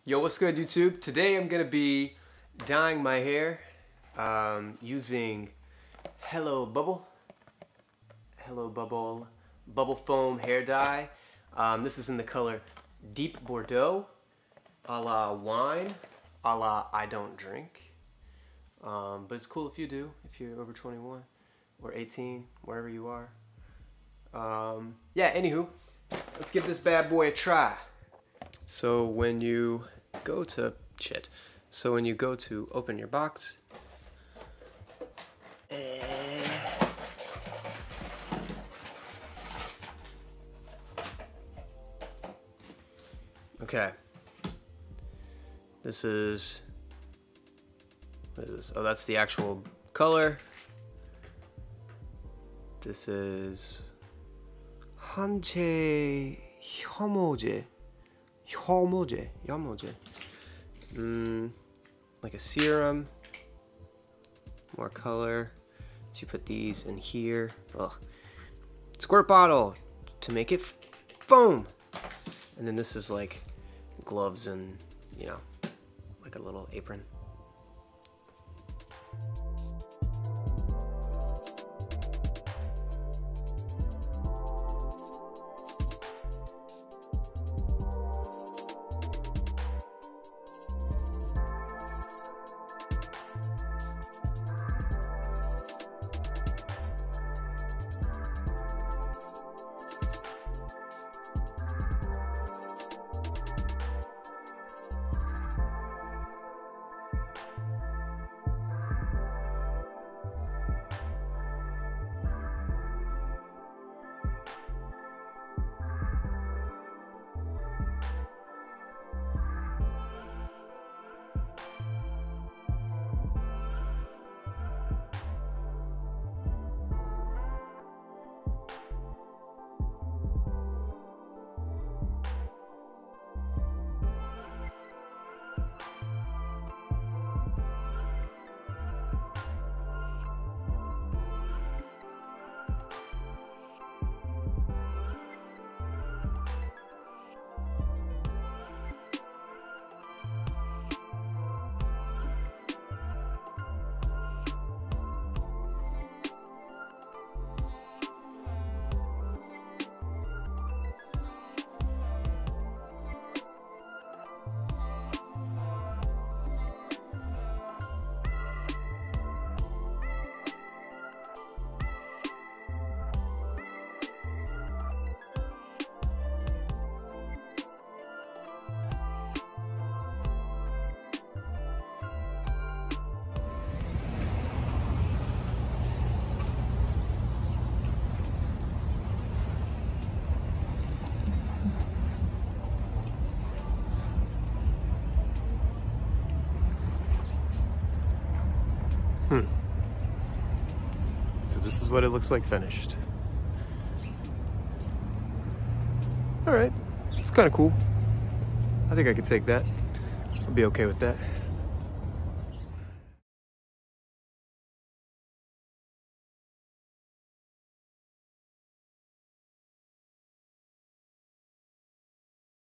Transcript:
Yo, what's good, YouTube? Today I'm gonna be dyeing my hair using Hello Bubble Bubble Foam hair dye. This is in the color Deep Bordeaux, a la wine, a la I don't drink. But it's cool if you do, if you're over 21 or 18, wherever you are. Yeah, anywho, let's give this bad boy a try. So when you go to open your box, okay, this is, what is this? Oh, that's the actual color. This is 한체 혐오제. Like a serum, more color. So you put these in here. Ugh. Squirt bottle to make it foam. And then this is like gloves and, you know, like a little apron. So this is what it looks like finished. Alright, it's kind of cool. I think I could take that. I'll be okay with that.